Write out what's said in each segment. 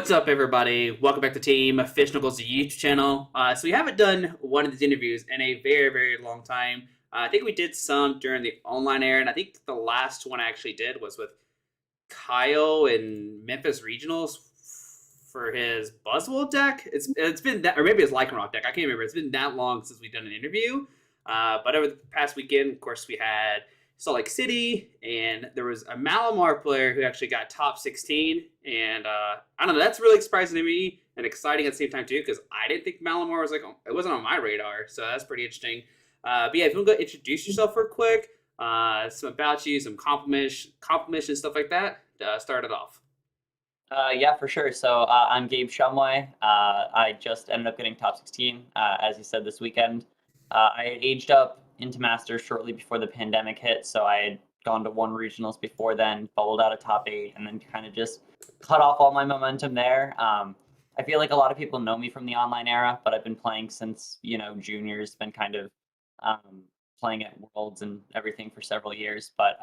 What's up, everybody? Welcome back to Team Fish Knuckles YouTube channel. So we haven't done one of these interviews in a very, very long time. I think we did some during the online era, and I think the last one I actually did was with Kyle in Memphis Regionals for his Buzzwole deck. It's been that, or maybe his Lycanroc deck. I can't remember. It's been that long since we've done an interview. But over the past weekend, of course, we had Salt Lake City, and there was a Malamar player who actually got top 16, and I don't know, that's really surprising to me and exciting at the same time too, because I didn't think Malamar was it wasn't on my radar, so that's pretty interesting. But yeah, if you want to go introduce yourself real quick, some about you, some compliments and stuff like that, start it off. Yeah, for sure. So I'm Gabe Shumway. I just ended up getting top 16, as you said, this weekend. I had aged up into Masters shortly before the pandemic hit, so I had gone to one regionals before then, bubbled out of top 8, and then kind of just cut off all my momentum there. I feel like a lot of people know me from the online era, but I've been playing since, juniors, been kind of playing at Worlds and everything for several years, but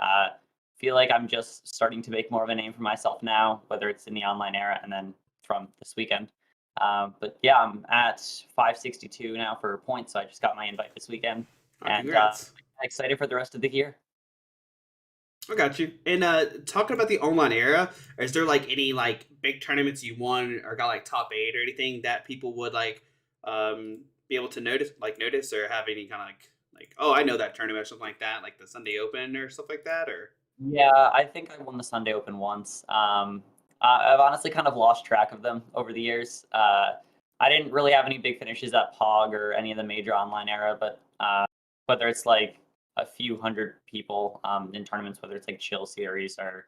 feel like I'm just starting to make more of a name for myself now, whether it's in the online era and then from this weekend. But yeah, I'm at 562 now for points, so I just got my invite this weekend. And excited for the rest of the year. I got you. And talking about the online era, is there like any like big tournaments you won or got like top 8 or anything that people would like be able to notice or have any kind of like oh, I know that tournament or something like that, like the Sunday Open or stuff like that? Or Yeah, I think I won the Sunday Open once. I've honestly kind of lost track of them over the years. I didn't really have any big finishes at POG or any of the major online era, but whether it's like a few hundred people in tournaments, whether it's like chill series or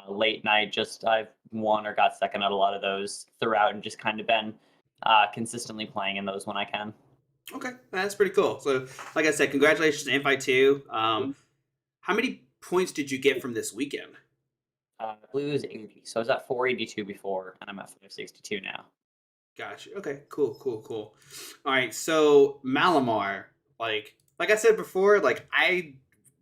late night, just I've won or got second at a lot of those throughout and just kind of been consistently playing in those when I can. Okay, that's pretty cool. So, like I said, congratulations to Invite 2. How many points did you get from this weekend? I believe it was 80. So I was at 482 before, and I'm at 562 now. Gotcha. Okay, cool. All right, so Malamar, like I said before, like I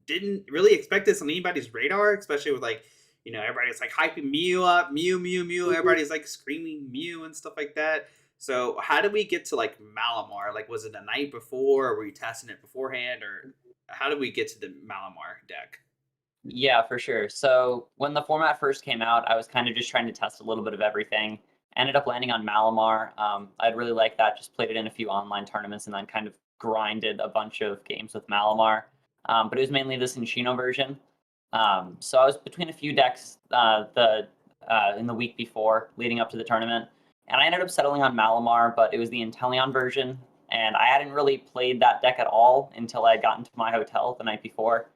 didn't really expect this on anybody's radar, especially with like, everybody's like hyping Mew up, Mew. Everybody's like screaming Mew and stuff like that. So how did we get to like Malamar? Like, was it the night before, or were you testing it beforehand, or how did we get to the Malamar deck? Yeah, for sure. So when the format first came out, I was kind of just trying to test a little bit of everything. Ended up landing on Malamar. I'd really like that. Just played it in a few online tournaments and then kind of grinded a bunch of games with Malamar. But it was mainly the Cinccino version. So I was between a few decks in the week before leading up to the tournament. And I ended up settling on Malamar, but it was the Inteleon version. And I hadn't really played that deck at all until I had gotten to my hotel the night before.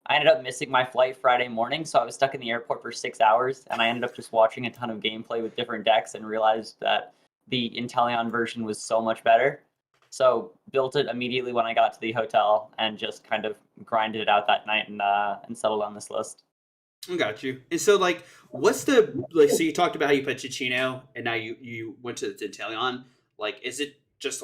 I ended up missing my flight Friday morning, so I was stuck in the airport for 6 hours, and I ended up just watching a ton of gameplay with different decks and realized that the Inteleon version was so much better. So built it immediately when I got to the hotel and just kind of grinded it out that night and settled on this list. I got you. And so, like, what's the so you talked about how you put Cinccino, and now you went to the Inteleon. Like, is it just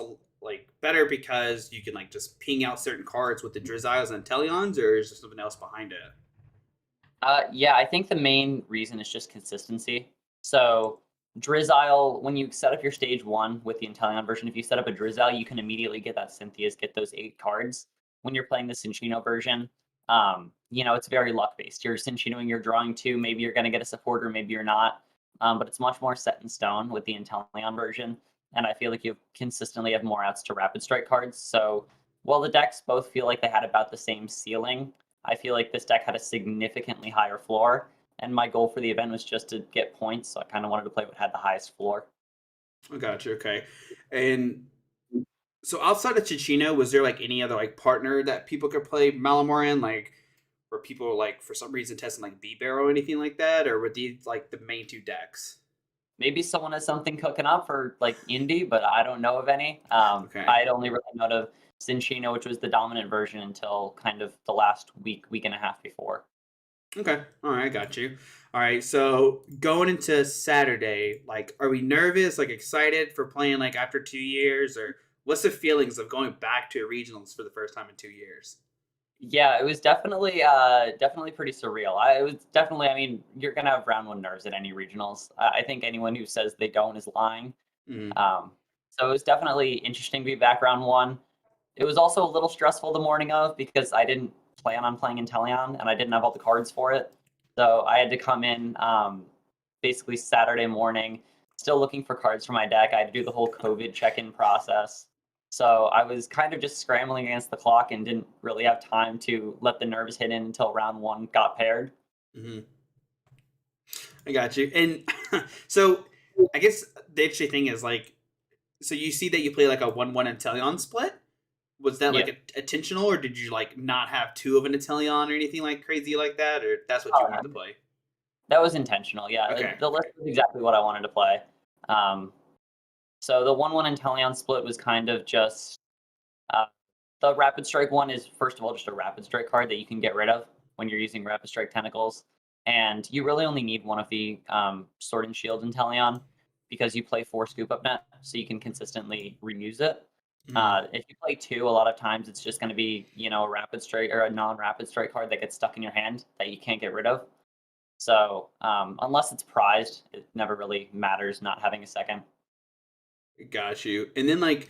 better because you can like just ping out certain cards with the Drizziles and Inteleons, or is there something else behind it? Yeah, I think the main reason is just consistency. So Drizzile, when you set up your stage 1 with the Inteleon version, if you set up a Drizzile, you can immediately get that Cynthia's, get those 8 cards. When you're playing the Cinccino version, it's very luck-based. You're Cinccinoing, you're drawing 2, maybe you're going to get a supporter, maybe you're not. But it's much more set in stone with the Inteleon version. And I feel like you consistently have more outs to Rapid Strike cards. So while the decks both feel like they had about the same ceiling, I feel like this deck had a significantly higher floor. And my goal for the event was just to get points, so I kind of wanted to play what had the highest floor. I got you. Okay. And so outside of Cinccino, was there like any other like partner that people could play Malamar in? Like, were people like for some reason testing like B-Barrel or anything like that? Or were these like the main 2 decks? Maybe someone has something cooking up for like indie, but I don't know of any. Okay. I'd only really known of Cinccino, which was the dominant version until kind of the last week and a half before. Okay. All right. I got you. All right. So going into Saturday, like, are we nervous, like excited for playing like after 2 years, or what's the feelings of going back to regionals for the first time in 2 years? Yeah, it was definitely definitely pretty surreal. It was definitely, I mean, you're gonna have round one nerves at any regionals. I think anyone who says they don't is lying. Mm, So it was definitely interesting to be back round one. It was also a little stressful the morning of because I didn't plan on playing Inteleon and I didn't have all the cards for it. So I had to come in basically Saturday morning, still looking for cards for my deck. I had to do the whole COVID check-in process. So I was kind of just scrambling against the clock and didn't really have time to let the nerves hit in until round one got paired. hmm I got you. And so I guess the interesting thing is like, so you see that you play like a 1-1 Inteleon split. Was that Yeah. like intentional, or did you like not have two of an Inteleon or anything like crazy like that, or that's what you wanted to play? That was intentional. Yeah, Okay. the list was exactly what I wanted to play. Um, so the 1-1 Inteleon split was kind of just uh, the Rapid Strike one is first of all just a Rapid Strike card that you can get rid of when you're using Rapid Strike Tentacles, and you really only need one of the Sword and Shield Inteleon because you play 4 Scoop Up Net, so you can consistently reuse it. Mm, If you play 2, a lot of times it's just going to be a Rapid Strike or a non-Rapid Strike card that gets stuck in your hand that you can't get rid of. So unless it's prized, it never really matters not having a second. got you. And then like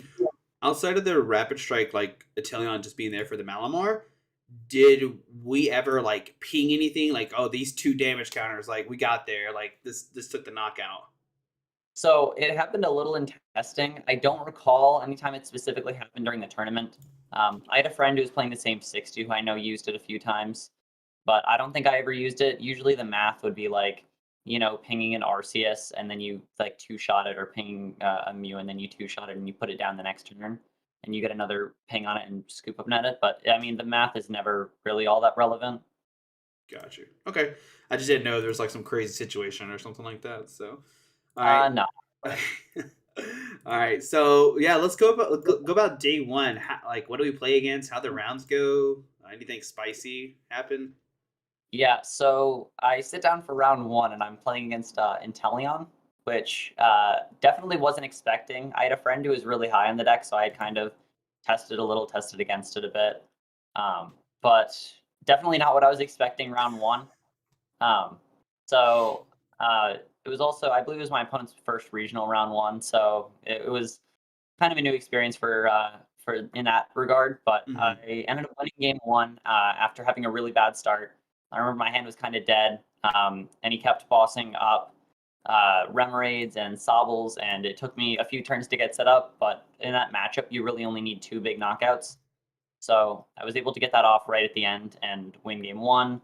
outside of the rapid strike, like Inteleon just being there for the Malamar, did we ever like ping anything like, oh, these two damage counters, like we got there, like this took the knockout? So it happened a little in testing. I don't recall anytime it specifically happened during the tournament. I had a friend who was playing the same 60 who I know used it a few times, but I don't think I ever used it. Usually the math would be like, pinging an Arceus and then you like two-shot it, or pinging a Mew and then you two-shot it and you put it down the next turn and you get another ping on it and scoop up net it. But I mean, the math is never really all that relevant. Got you. Okay. I just didn't know there was like some crazy situation or something like that. So, all right. No. All right. So yeah, let's go about day one. Like, what do we play against? How the rounds go? Anything spicy happen? Yeah, so I sit down for round one and I'm playing against Inteleon, which definitely wasn't expecting. I had a friend who was really high on the deck, so I had kind of tested against it a bit. But definitely not what I was expecting round one. Um, so it was also, I believe it was my opponent's first regional round one, so it was kind of a new experience for in that regard. But Mm-hmm. I ended up winning game one after having a really bad start. I remember my hand was kind of dead, and he kept bossing up Remoraids and Sobbles, and it took me a few turns to get set up. But in that matchup, you really only need 2 big knockouts. So I was able to get that off right at the end and win game one.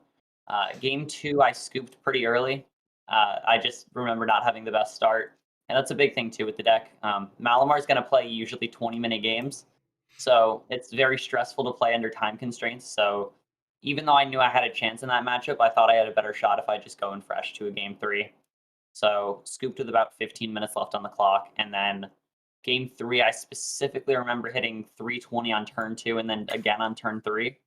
Game two, I scooped pretty early. I just remember not having the best start. And that's a big thing too with the deck. Malamar is going to play usually 20-minute games. So it's very stressful to play under time constraints. So even though I knew I had a chance in that matchup, I thought I had a better shot if I just go in fresh to a game three. So scooped with about 15 minutes left on the clock. And then game three, I specifically remember hitting 320 on turn two and then again on turn three.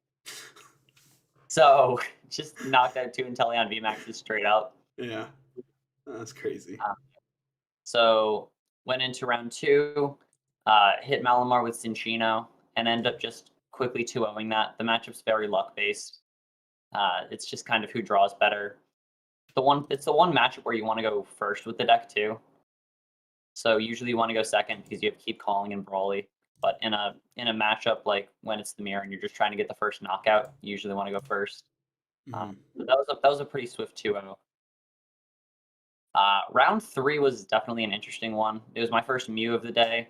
So just knocked out 2 Inteleon VMAXs straight up. Yeah, that's crazy. So went into round two, hit Malamar with Cinchino, and ended up just quickly 2-0ing that. The matchup's very luck based. It's just kind of who draws better. It's the one matchup where you want to go first with the deck too. So usually you want to go second because you have to keep calling in Brawly. But in a matchup like when it's the mirror and you're just trying to get the first knockout, you usually want to go first. Mm-hmm. But that was a pretty swift 2-0. Round three was definitely an interesting one. It was my first Mew of the day.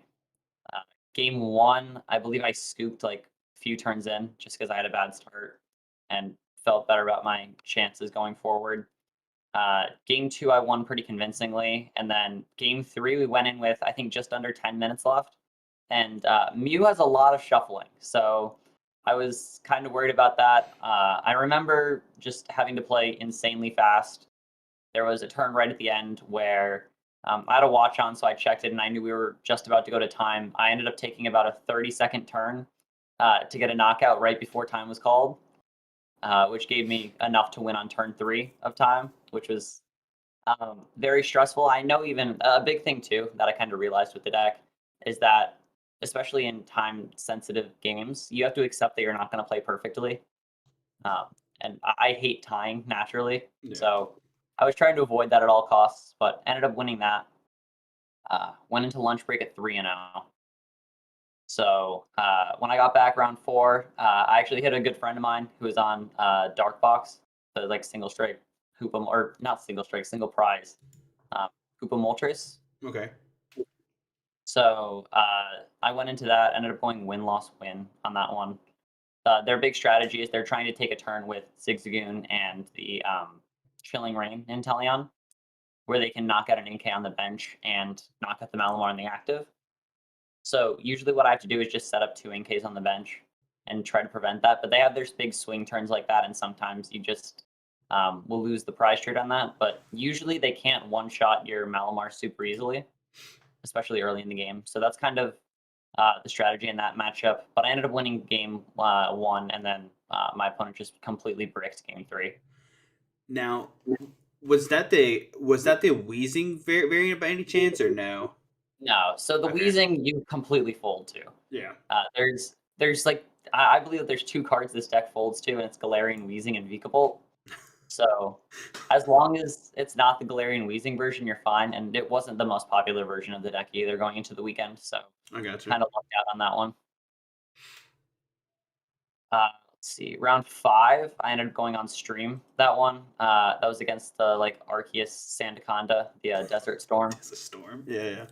Uh, Game one, I believe I scooped like a few turns in just because I had a bad start and felt better about my chances going forward. Game two, I won pretty convincingly. And then game three, we went in with, I think, just under 10 minutes left. And Mew has a lot of shuffling. So I was kind of worried about that. I remember just having to play insanely fast. There was a turn right at the end where I had a watch on, so I checked it and I knew we were just about to go to time. I ended up taking about a 30-second turn to get a knockout right before time was called, which gave me enough to win on turn three of time, which was very stressful. I know even a big thing too that I kind of realized with the deck is that, especially in time sensitive games, you have to accept that you're not going to play perfectly. And I hate tying naturally, Yeah. so I was trying to avoid that at all costs, but ended up winning that. Went into lunch break at 3-0. So when I got back round 4, I actually hit a good friend of mine who was on Dark Box, so like single strike Hoopa, or not single strike, single prize Hoopa Moltres. Okay. So I went into that, ended up going win-loss-win on that one. Their big strategy is they're trying to take a turn with Zigzagoon and the Chilling Rain Inteleon, where they can knock out an Inkay on the bench and knock out the Malamar in the active. So usually what I have to do is just set up 2 Inkays on the bench and try to prevent that. But they have their big swing turns like that, and sometimes you just will lose the prize trade on that. But usually they can't one-shot your Malamar super easily, especially early in the game. So that's kind of the strategy in that matchup. But I ended up winning game 1, and then my opponent just completely bricked game 3. Now, was that the Wheezing variant by any chance, or no? No, so the Okay. Wheezing you completely fold to. Yeah. There's like I believe that there's 2 cards this deck folds to, and it's Galarian Wheezing and Vikavolt. So as long as it's not the Galarian Wheezing version, you're fine. And it wasn't the most popular version of the deck either going into the weekend, so I got you. kind of lucked out on that one. Let's see, round 5, I ended up going on stream that one. That was against the like Arceus Sandaconda, the Desert Storm. It's a storm. Yeah.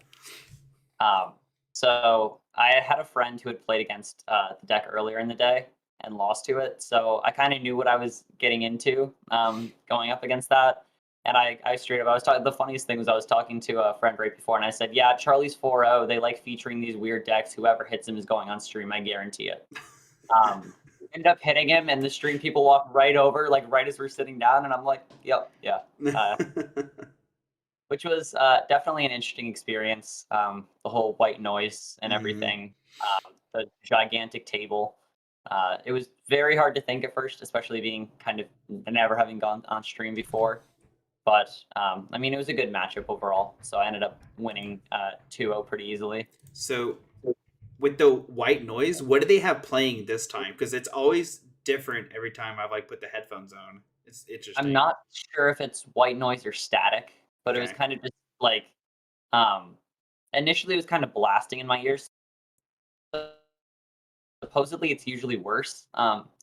So I had a friend who had played against the deck earlier in the day and lost to it. So I kind of knew what I was getting into going up against that. And I straight up, I was talking, the funniest thing was I was talking to a friend right before, and I said, yeah, Charlie's 4-0. They like featuring these weird decks. Whoever hits him is going on stream. I guarantee it. Ended up hitting him, and the stream people walked right over, like right as we're sitting down. And I'm like, yep, yeah. Which was definitely an interesting experience. The whole white noise and everything, the gigantic table. It was very hard to think at first, especially being kind of never having gone on stream before. But I mean, it was a good matchup overall. So I ended up winning 2-0 pretty easily. So with the white noise, what do they have playing this time? Because it's always different every time I've like put the headphones on. It's interesting. I'm not sure if it's white noise or static, but it was kind of just like initially it was kind of blasting in my ears. Supposedly it's usually worse,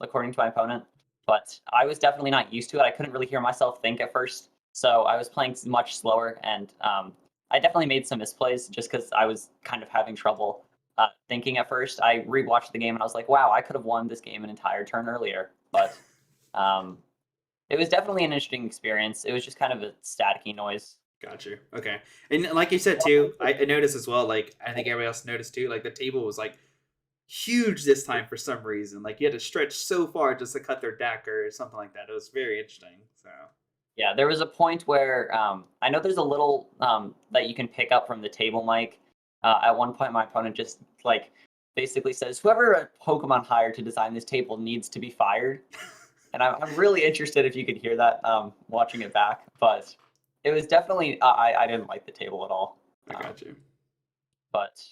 according to my opponent, but I was definitely not used to it. I couldn't really hear myself think at first, so I was playing much slower, and I definitely made some misplays just because I was kind of having trouble thinking at first. I rewatched the game and I was like, wow, I could have won this game an entire turn earlier, but it was definitely an interesting experience. It was just kind of a staticky noise. Got you. Okay. And like you said too, I noticed as well, like I think everybody else noticed too, like the table was like huge this time for some reason. Like you had to stretch so far just to cut their deck or something like that. It was very interesting. So yeah, there was a point where I know there's a little that you can pick up from the table mic. At one point, my opponent just like basically says, "Whoever a Pokemon hired to design this table needs to be fired." And I'm really interested if you could hear that watching it back. But it was definitely I didn't like the table at all. I got you. But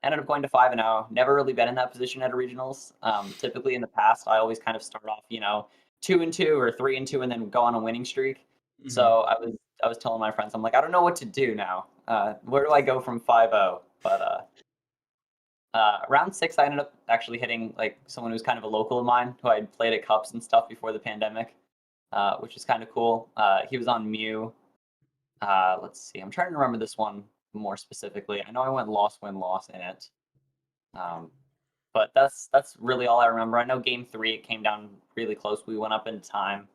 ended up going to 5-0. Never really been in that position at a regionals. Typically in the past, I always kind of start off, 2-2 or 3-2, and then go on a winning streak. Mm-hmm. So I was telling my friends, I'm like, I don't know what to do now. Where do I go from 5-0? But round 6, I ended up actually hitting like someone who's kind of a local of mine who I had played at Cups and stuff before the pandemic, which is kind of cool. He was on Mew. Let's see. I'm trying to remember this one more specifically. I know I went loss, win, loss in it. But that's really all I remember. I know game 3, it came down really close. We went up in time.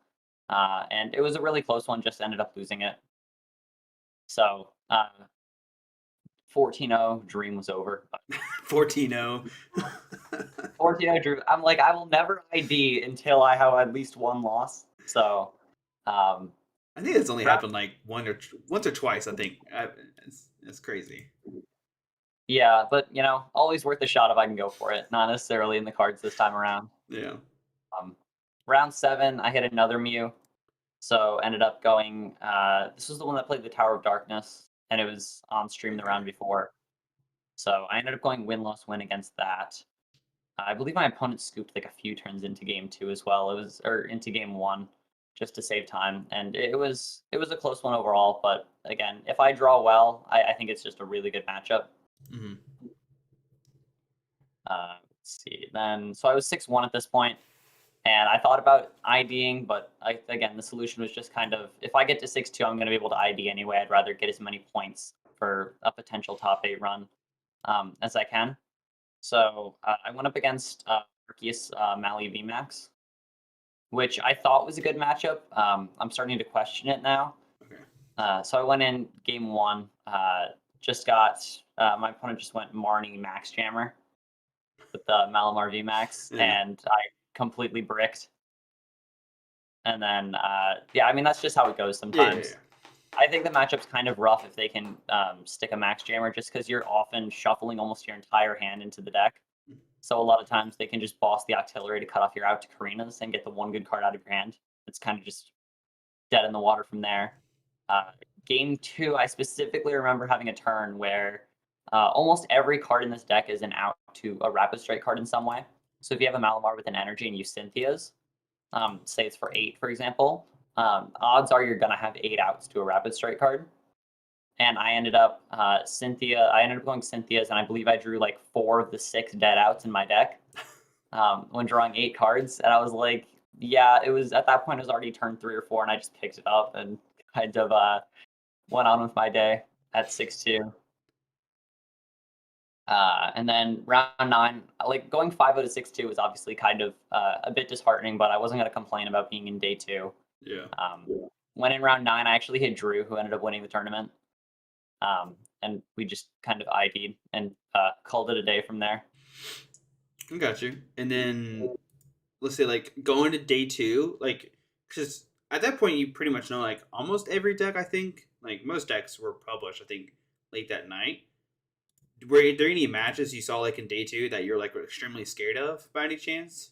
And it was a really close one, just ended up losing it. So 14-0, dream was over. 14-0. 14-0 dream. I'm like, I will never ID until I have at least one loss. So I think it's only happened like once or twice, I think. It's crazy. Yeah, but always worth a shot if I can go for it. Not necessarily in the cards this time around. Yeah. Round 7, I hit another Mew. So ended up going, this was the one that played the Tower of Darkness, and it was on stream the round before. So I ended up going win-loss-win against that. I believe my opponent scooped like a few turns into game 2 as well. Or into game 1, just to save time, and it was a close one overall. But again, if I draw well, I think it's just a really good matchup. Mm-hmm. Let's see. Then so I was 6-1 at this point, and I thought about IDing, but again, the solution was just kind of, if I get to 6-2, I'm going to be able to ID anyway. I'd rather get as many points for a potential top 8 run as I can. So I went up against Arceus Mali VMAX, which I thought was a good matchup. I'm starting to question it now. Okay. So I went in game 1, just got, my opponent just went Marnie Max Jammer with the Malamar VMAX, Yeah. and I completely bricked. And then, yeah, I mean, that's just how it goes sometimes. Yeah. I think the matchup's kind of rough if they can stick a Max Jammer, just because you're often shuffling almost your entire hand into the deck. So a lot of times they can just boss the Octillery to cut off your out to Korrinas and get the one good card out of your hand. It's kind of just dead in the water from there. Game 2, I specifically remember having a turn where almost every card in this deck is an out to a Rapid Strike card in some way. So if you have a Malamar with an energy and you Cynthia's, say it's for 8, for example, odds are you're going to have 8 outs to a Rapid Strike card. And I ended up going Cynthia's, and I believe I drew like 4 of the 6 dead outs in my deck when drawing 8 cards. And I was like, yeah, it was at that point, it was already turn 3 or 4, and I just picked it up and kind of went on with my day at 6-2. And then round 9, like going 5-0 to 6-2 was obviously kind of a bit disheartening, but I wasn't going to complain about being in day 2. Yeah. When in round 9, I actually hit Drew, who ended up winning the tournament. And we just kind of ID'd and called it a day from there. I got you. And then let's say like going to day 2, like because at that point you pretty much know like almost every deck. I think like most decks were published. I think late that night. Were there any matches you saw like in day 2 that you're like extremely scared of by any chance?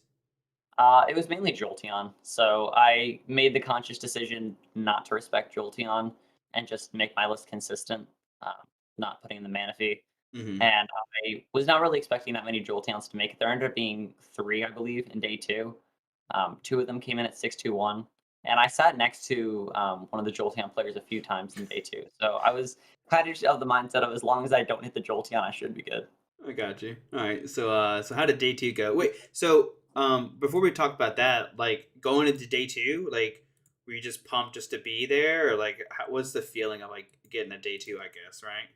It was mainly Jolteon, so I made the conscious decision not to respect Jolteon and just make my list consistent, not putting in the mana fee. Mm-hmm. And I was not really expecting that many Jolteons to make it. There ended up being 3, I believe, in day 2. 2 of them came in at 6-2-1. And I sat next to one of the Jolteon players a few times in day 2. So I was kind of the mindset of, as long as I don't hit the Jolteon, I should be good. I got you. All right. So how did day 2 go? Wait. So before we talk about that, like going into day 2, like were you just pumped just to be there, or like what's the feeling of like getting a day 2? I guess, right?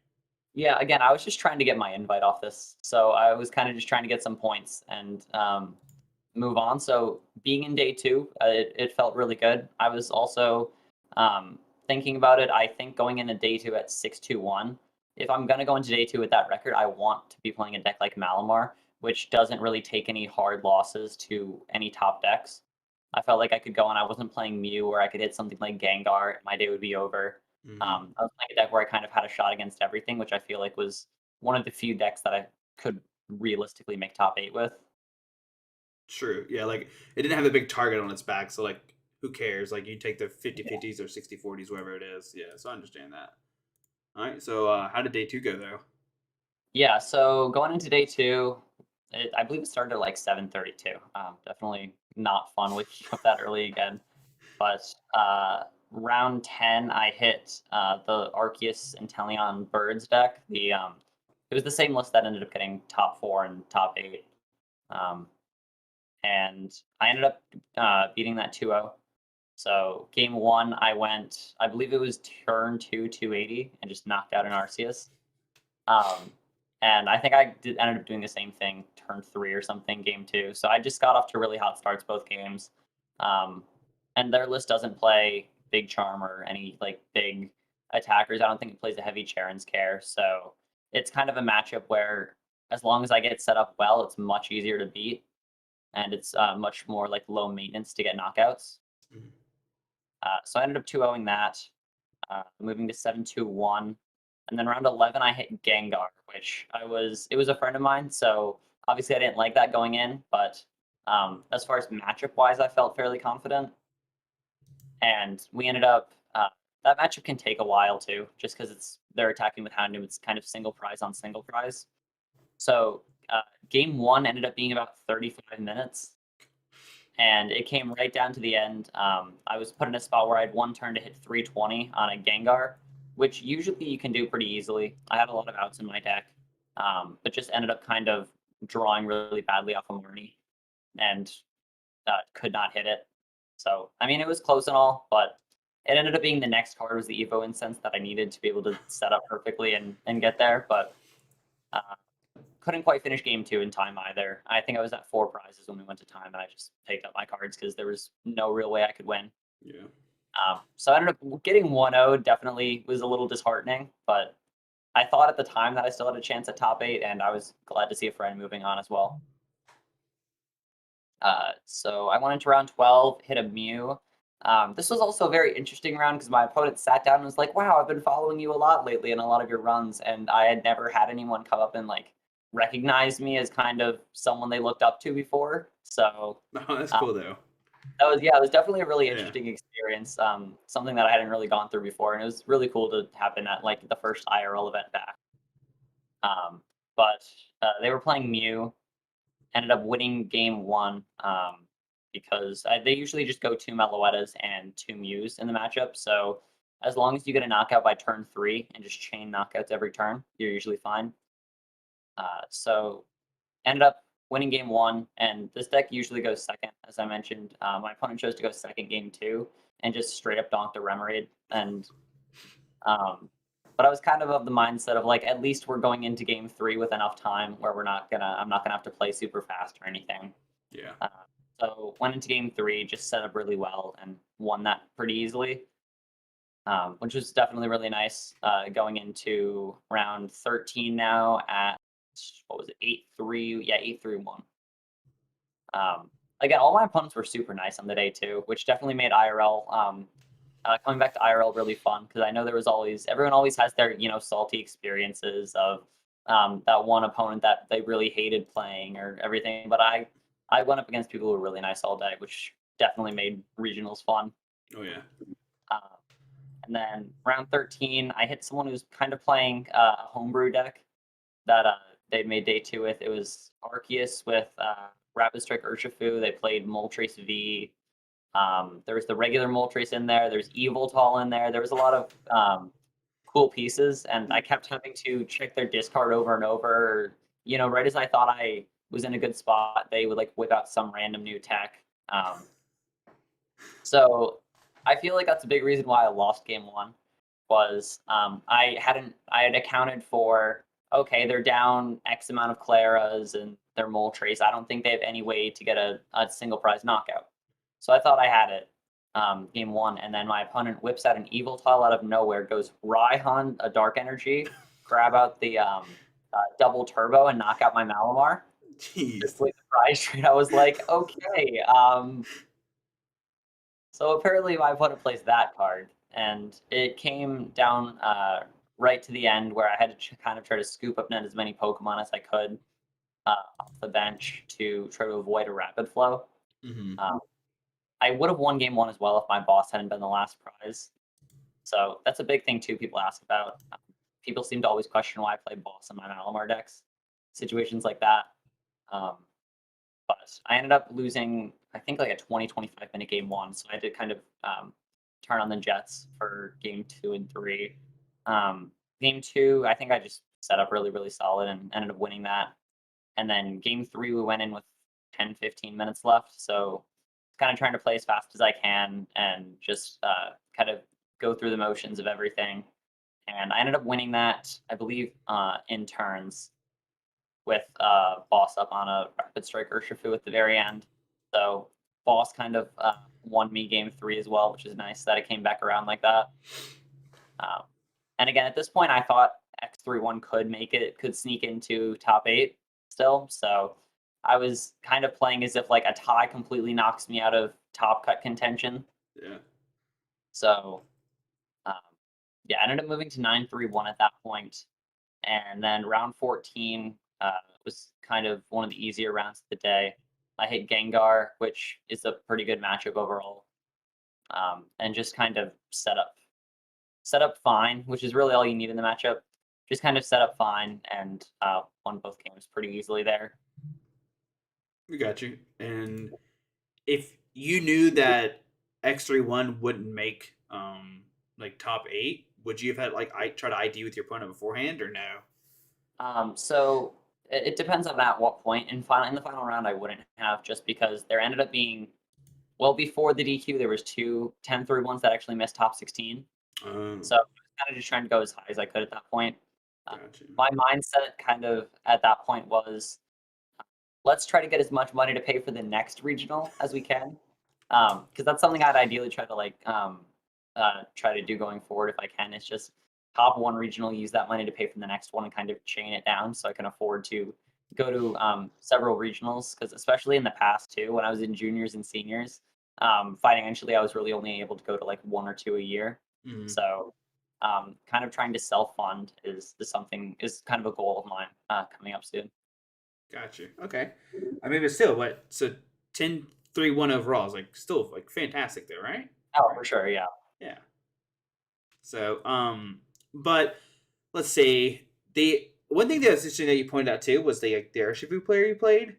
Yeah, again, I was just trying to get my invite off this. So I was kind of just trying to get some points and move on. So being in day 2, it felt really good. I was also thinking about it. I think going into day 2 at 6-2-1, if I'm going to go into day 2 with that record, I want to be playing a deck like Malamar, which doesn't really take any hard losses to any top decks. I felt like I could go and I wasn't playing Mew, where I could hit something like Gengar, my day would be over. Mm-hmm. I was playing a deck where I kind of had a shot against everything, which I feel like was one of the few decks that I could realistically make top 8 with. True. Yeah, like it didn't have a big target on its back, so like who cares? Like you take the 50-50s or 60-40s, whatever it is. Yeah, so I understand that. All right. So how did day 2 go though? Yeah, so going into day 2, I believe it started at like 7:32. Definitely not fun waking up that early again. But round 10, I hit the Arceus Inteleon Birds deck. It was the same list that ended up getting top 4 and top 8. And I ended up beating that 2-0. So game 1, I believe it was turn 2, 280, and just knocked out an Arceus. And I think ended up doing the same thing turn 3 or something, game 2. So I just got off to really hot starts both games. And their list doesn't play Big Charm or any like big attackers. I don't think it plays a heavy Charon's Care. So it's kind of a matchup where, as long as I get set up well, it's much easier to beat. And it's much more like low maintenance to get knockouts. Mhm. So I ended up 2-0ing that, moving to 7-2-1. And then round 11, I hit Gengar, which it was a friend of mine. So obviously I didn't like that going in, but as far as matchup wise, I felt fairly confident. And we ended up, that matchup can take a while too, just because they're attacking with Houndoom. It's kind of single prize on single prize. So Game 1 ended up being about 35 minutes, and it came right down to the end. I was put in a spot where I had one turn to hit 320 on a Gengar, which usually you can do pretty easily. I had a lot of outs in my deck, but just ended up kind of drawing really badly off of Marnie, and could not hit it. So, I mean, it was close and all, but it ended up being the next card was the Evo Incense that I needed to be able to set up perfectly and get there, but couldn't quite finish game 2 in time either. I think I was at 4 prizes when we went to time, and I just picked up my cards because there was no real way I could win. Yeah. So I ended up getting 1-0. Definitely was a little disheartening, but I thought at the time that I still had a chance at top 8, and I was glad to see a friend moving on as well. So I went into round 12, hit a Mew. This was also a very interesting round because my opponent sat down and was like, "Wow, I've been following you a lot lately in a lot of your runs," and I had never had anyone come up and like recognize me as kind of someone they looked up to before. So Oh, that's cool though. it was definitely a really Yeah. interesting experience. Something that I hadn't really gone through before, and it was really cool to happen at like the first IRL event back. But they were playing Mew. Ended up winning game 1 because they usually just go 2 Meloettas and 2 Mews in the matchup. So as long as you get a knockout by turn 3 and just chain knockouts every turn, you're usually fine. So ended up winning game 1, and this deck usually goes second, as I mentioned. My opponent chose to go second game 2 and just straight up donked a Remoraid. And but I was kind of the mindset of like, at least we're going into game 3 with enough time where I'm not gonna have to play super fast or anything. Yeah. So went into game 3, just set up really well and won that pretty easily, which was definitely really nice. Going into round 13 now at what was it, 8-3? Yeah, 8-3-1. Again, all my opponents were super nice on the day too, which definitely made IRL. Coming back to IRL really fun because I know everyone always has their salty experiences of that one opponent that they really hated playing or everything. But I went up against people who were really nice all day, which definitely made regionals fun. Oh yeah. And then round 13, I hit someone who was kind of playing a homebrew deck that they'd made day 2 with. It was Arceus with Rapid Strike Urshifu. They played Moltres V. There was the regular Moltres in there. There's Yveltal in there. There was a lot of cool pieces, and I kept having to check their discard over and over. Right as I thought I was in a good spot, they would like whip out some random new tech. So I feel like that's a big reason why I lost game 1. Was I had accounted for, okay, they're down X amount of Claras and their Moltres. I don't think they have any way to get a single prize knockout. So I thought I had it game 1, and then my opponent whips out an Yveltal out of nowhere, goes Raihan, a Dark Energy, grab out the double turbo and knock out my Malamar. Jeez. Just like the prize trade, I was like, okay. So apparently my opponent plays that card, and it came down right to the end where I had to kind of try to scoop up net as many Pokemon as I could off the bench to try to avoid a rapid flow. Mm-hmm. I would have won game 1 as well if my boss hadn't been the last prize. So that's a big thing too people ask about. People seem to always question why I play boss in my Malamar decks. Situations like that. But I ended up losing, I think, like a 20-25 minute game 1. So I had to kind of turn on the jets for game 2 and 3. Game 2, I think I just set up really, really solid and ended up winning that. And then game 3, we went in with 10-15 minutes left. So kind of trying to play as fast as I can and just kind of go through the motions of everything. And I ended up winning that, I believe, in turns with Boss up on a Rapid Strike Urshifu at the very end. So Boss kind of won me game 3 as well, which is nice that it came back around like that. And again, at this point, I thought X31 could sneak into top 8 still. So I was kind of playing as if like a tie completely knocks me out of top cut contention. Yeah. So, I ended up moving to 9-3-1 at that point. And then round 14 was kind of one of the easier rounds of the day. I hit Gengar, which is a pretty good matchup overall. And just kind of set up fine, which is really all you need in the matchup. just kind of set up fine and won both games pretty easily there. We got you. And if you knew that X31 wouldn't make like top 8, would you have had like try to ID with your opponent beforehand or no? So it depends on at what point in the final round I wouldn't have, just because there ended up being, well, before the DQ there was 2 10-3-1s that actually missed top 16. So I was kind of just trying to go as high as I could at that point. Gotcha. My mindset kind of at that point was, let's try to get as much money to pay for the next regional as we can, because that's something I'd ideally try to try to do going forward if I can. It's just top 1 regional, use that money to pay for the next one, and kind of chain it down so I can afford to go to several regionals. Because especially in the past too, when I was in juniors and seniors, financially I was really only able to go to like 1 or 2 a year. Mm-hmm. So kind of trying to self-fund is kind of a goal of mine coming up soon. Gotcha. Okay. I mean, but still, what? So 10-3-1 overall is like still like fantastic there, right? Oh, for sure, yeah. Yeah. So, but let's see. The one thing that was interesting that you pointed out too was the Shifu player you played,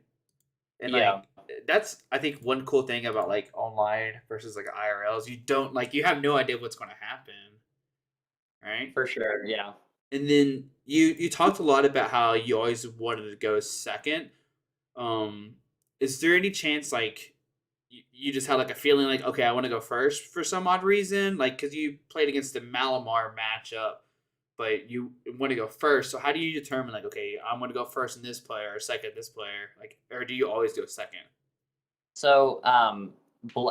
and Yeah. that's I think one cool thing about like online versus like IRLs. You don't you have no idea what's going to happen, right? For sure, yeah. And then you talked a lot about how you always wanted to go second. Is there any chance like you just had like a feeling like, okay, I want to go first for some odd reason, like because you played against the Malamar matchup, but you want to go first? So how do you determine like, okay, I'm going to go first in this player or second this player, like, or do you always go second? So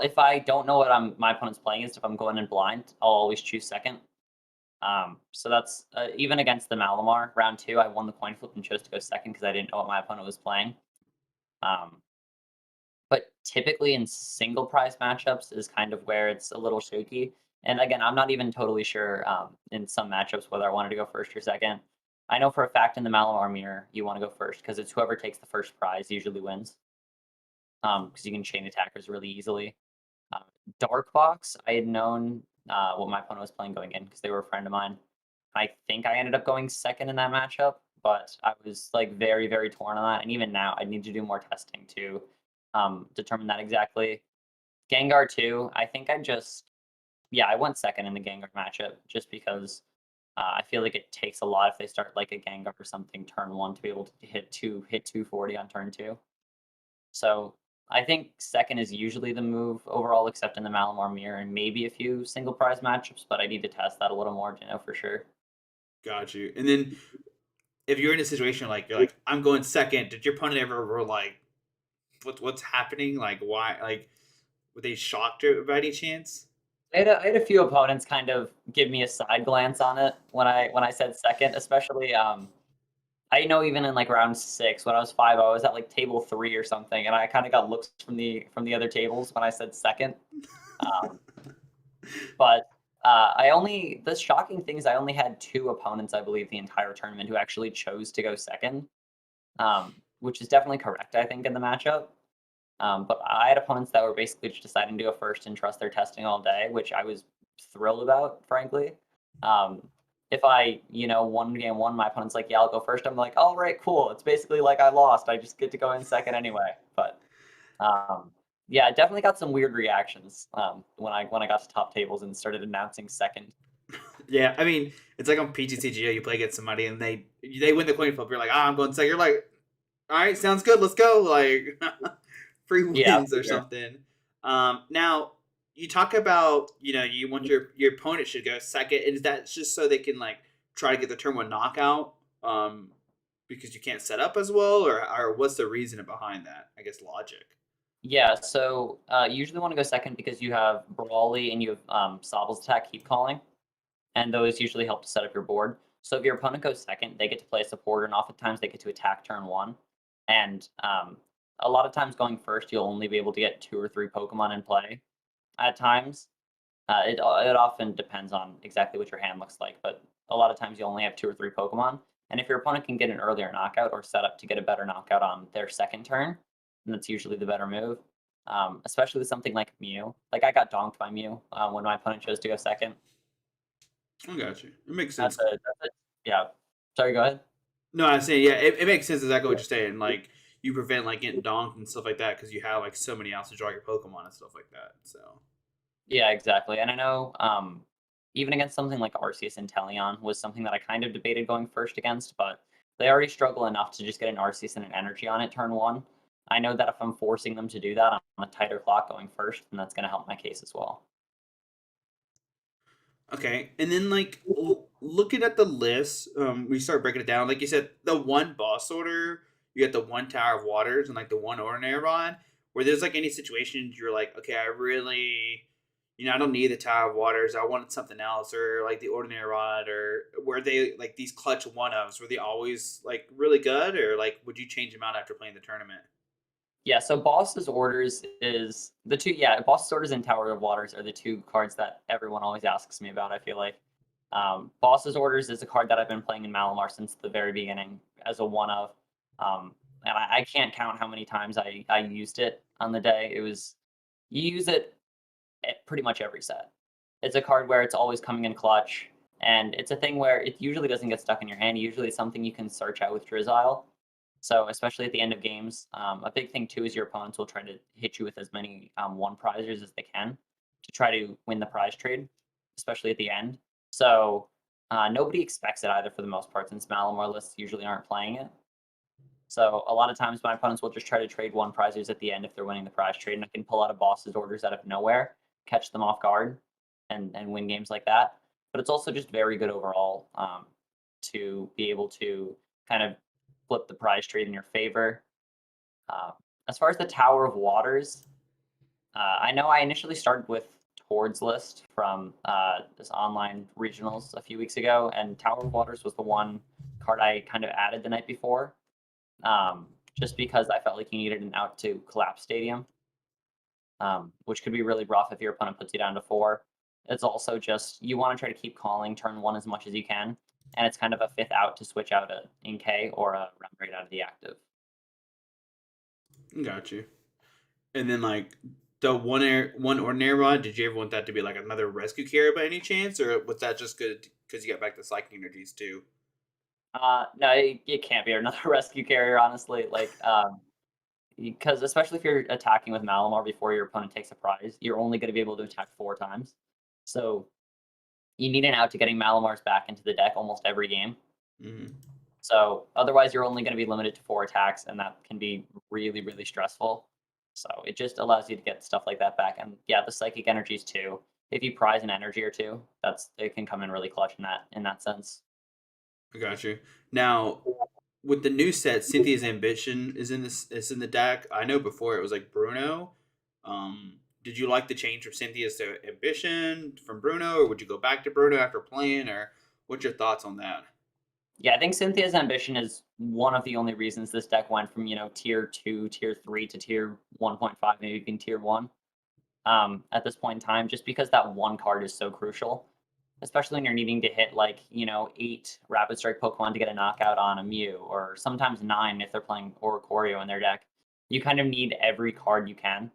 if I don't know what my opponent's playing is, if I'm going in blind, I'll always choose second. So that's even against the Malamar round 2, I won the coin flip and chose to go second because I didn't know what my opponent was playing. But typically in single prize matchups is kind of where it's a little shaky. And again, I'm not even totally sure in some matchups whether I wanted to go first or second. I know for a fact in the Malamar mirror, you want to go first because it's whoever takes the first prize usually wins. Because you can chain attackers really easily. Dark Box, I had known what my opponent was playing going in because they were a friend of mine. I think I ended up going second in that matchup, but I was like very, very torn on that. And even now, I need to do more testing to determine that exactly. Gengar 2, I think I went second in the Gengar matchup just because I feel like it takes a lot if they start like a Gengar or something turn 1 to be able to hit 240 on turn 2. So I think second is usually the move overall, except in the Malamar mirror and maybe a few single prize matchups, but I need to test that a little more to know for sure. Got you. And then if you're in a situation like you're like, I'm going second, did your opponent ever were like, what's happening? Like why? Like were they shocked by any chance? I had a few opponents kind of give me a side glance on it when I said second, especially I know even in like round 6 when I was 5, I was at like table 3 or something, and I kind of got looks from the other tables when I said second. But the shocking thing is I only had 2 opponents, I believe, the entire tournament who actually chose to go second, which is definitely correct, I think, in the matchup. But I had opponents that were basically just deciding to go first and trust their testing all day, which I was thrilled about, frankly. If I, won game 1, my opponent's like, yeah, I'll go first. I'm like, all right, cool. It's basically like I lost. I just get to go in second anyway. But yeah, I definitely got some weird reactions when I got to top tables and started announcing second. Yeah, I mean, it's like on PGCGO, you play against somebody and they win the coin flip. You're like, I'm going second. You're like, all right, sounds good. Let's go. Like free wins or something. Now you talk about you want your opponent should go second. Is that just so they can like try to get the turn 1 knockout? Because you can't set up as well, or what's the reason behind that? I guess logic. Yeah, so you usually want to go second because you have Brawly and you have Sobble's attack keep calling, and those usually help to set up your board. So if your opponent goes second, they get to play a supporter, and oftentimes they get to attack turn 1. And a lot of times going first, you'll only be able to get 2 or 3 Pokemon in play at times. It often depends on exactly what your hand looks like, but a lot of times you only have 2 or 3 Pokemon. And if your opponent can get an earlier knockout or set up to get a better knockout on their second turn, then that's usually the better move. Especially with something like Mew. Like I got donked by Mew when my opponent chose to go second. I got you. It makes sense. Yeah. Sorry, go ahead. No, I was saying, yeah, it makes sense exactly what you're saying. Like, you prevent like getting donked and stuff like that because you have like so many outs to draw your Pokemon and stuff like that. So Yeah, exactly. And I know even against something like Arceus Inteleon was something that I kind of debated going first against, but they already struggle enough to just get an Arceus and an Energy on it turn one. I know that if I'm forcing them to do that on a tighter clock going first, then that's going to help my case as well. okay, and then like looking at the list, we start breaking it down. Like you said, the one boss order, you get the one Tower of Waters and like the one Ordinary Rod. Where there's like any situations you're like, okay, I really, I don't need the Tower of Waters. I wanted something else, or like the Ordinary Rod, or were they like these clutch one ofs? Were they always like really good, or like would you change them out after playing the tournament? Yeah, so Boss's Orders is the two. Yeah, Boss's Orders and Tower of Waters are the two cards that everyone always asks me about, I feel like. Boss's Orders is a card that I've been playing in Malamar since the very beginning as a one of. And I can't count how many times I used it on the day. You use it at pretty much every set. It's a card where it's always coming in clutch, and it's a thing where it usually doesn't get stuck in your hand. Usually it's something you can search out with Drizzile. So especially at the end of games, a big thing too is your opponents will try to hit you with as many one prizers as they can to try to win the prize trade, especially at the end. So nobody expects it either for the most part, since Malamar lists usually aren't playing it. So a lot of times my opponents will just try to trade one prizers at the end if they're winning the prize trade, and I can pull out a Boss's Orders out of nowhere, catch them off guard, and win games like that. But it's also just very good overall to be able to kind of flip the prize trade in your favor. Uh, as far as the Tower of Waters, I know I initially started with Tord's list from this online regionals a few weeks ago, and Tower of Waters was the one card I kind of added the night before, just because I felt like you needed an out to collapse stadium, which could be really rough if your opponent puts you down to 4. It's also just you want to try to keep calling turn 1 as much as you can, and it's kind of a 5th out to switch out a Inkay or a Remoraid out of the active. Got you. And then like the one Ordinary Rod, did you ever want that to be like another Rescue Carrier by any chance, or was that just good because you got back the Psychic Energies too? No, it can't be another Rescue Carrier, honestly. Like, because especially if you're attacking with Malamar before your opponent takes a prize, you're only going to be able to attack 4 times. So you need an out to getting Malamars back into the deck almost every game. Mm-hmm. So otherwise, you're only going to be limited to 4 attacks, and that can be really, really stressful. So it just allows you to get stuff like that back. And yeah, the Psychic Energies too. If you prize an energy or two, it can come in really clutch in that sense. I got you. Now, with the new set, Cynthia's Ambition is in the deck. I know before it was like Bruno. Did you like the change from Cynthia's to Ambition from Bruno, or would you go back to Bruno after playing, or what's your thoughts on that? Yeah, I think Cynthia's Ambition is one of the only reasons this deck went from, tier 2, tier 3 to tier 1.5, maybe even tier 1 at this point in time, just because that one card is so crucial, especially when you're needing to hit 8 Rapid Strike Pokemon to get a knockout on a Mew, or sometimes 9 if they're playing Oricorio in their deck. You kind of need every card you can,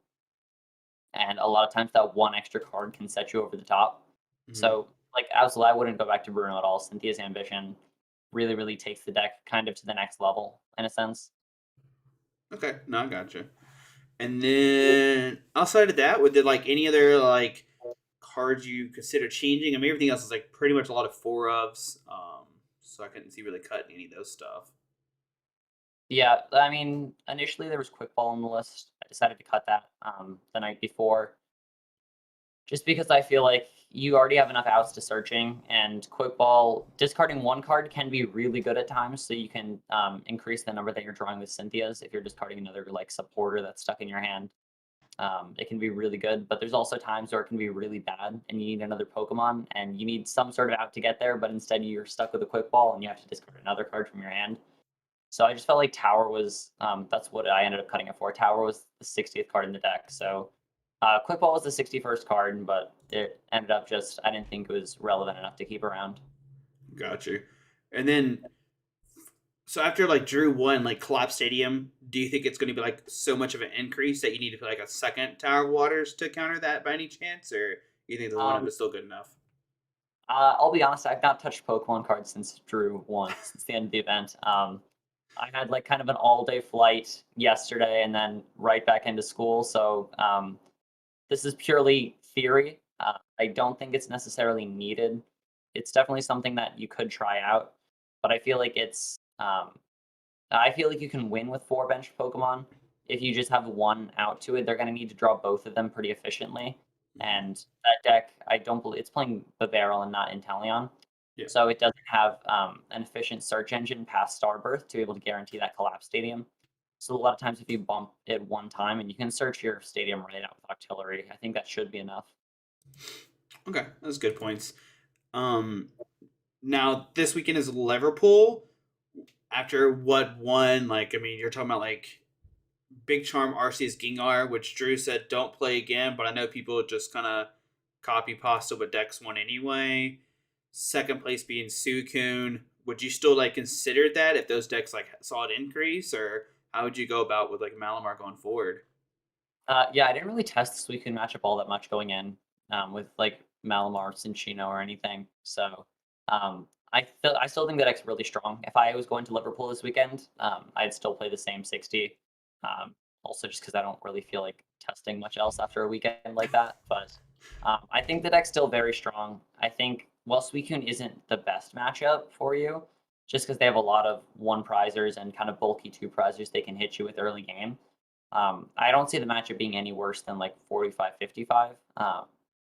and a lot of times that one extra card can set you over the top. Mm-hmm. So, absolutely, I wouldn't go back to Bruno at all. Cynthia's Ambition really, really takes the deck kind of to the next level in a sense. Okay, no, I gotcha. And then outside of that, would there like any other like cards you consider changing? I mean, everything else is like pretty much a lot of 4 ofs. So I couldn't see really cutting any of those stuff. Yeah, I mean, initially there was Quick Ball on the list. I decided to cut that the night before, just because I feel like you already have enough outs to searching, and Quick Ball, discarding one card can be really good at times, so you can increase the number that you're drawing with Cynthia's. If you're discarding another supporter that's stuck in your hand, it can be really good, but there's also times where it can be really bad, and you need another Pokemon, and you need some sort of out to get there, but instead you're stuck with a Quick Ball, and you have to discard another card from your hand. So I just felt like Tower was, that's what I ended up cutting it for. Tower was the 60th card in the deck, so Quick Ball was the 61st card, but it ended up just, I didn't think it was relevant enough to keep around. Got you. And then, so after like Drew won like Collapse Stadium, do you think it's going to be like so much of an increase that you need to put like a second Tower of Waters to counter that by any chance, or you think the one Um, is still good enough? I'll be honest, I've not touched Pokemon cards since Drew won, since the end of the event. I had like kind of an all-day flight yesterday and then right back into school. So this is purely theory. I don't think it's necessarily needed. It's definitely something that you could try out, but I feel like I feel like you can win with 4 bench Pokemon. If you just have one out to it, they're going to need to draw both of them pretty efficiently. And that deck, I don't believe it's playing Bibarel and not Inteleon. Yeah. So it doesn't have an efficient search engine past Starbirth to be able to guarantee that collapse stadium. So a lot of times if you bump it one time and you can search your stadium right out with Octillery, I think that should be enough. Okay, that's good points. Now this weekend is Liverpool. After what won, like I mean, you're talking about like Big Charm Arceus Gengar, which Drew said don't play again, but I know people just kind of copy pasta what decks won anyway. Second place being Suicune. Would you still like consider that if those decks like saw an increase, or how would you go about with like Malamar going forward? Yeah, I didn't really test the Suicune matchup all that much going in with like Malamar, Cinccino, or anything. So I still think that deck's really strong. If I was going to Liverpool this weekend, I'd still play the same 60. Also, just because I don't really feel like testing much else after a weekend like that. But I think the deck's still very strong. I think while Suicune isn't the best matchup for you, just because they have a lot of 1-prizers and kind of bulky 2-prizers they can hit you with early game. I don't see the matchup being any worse than like 45-55.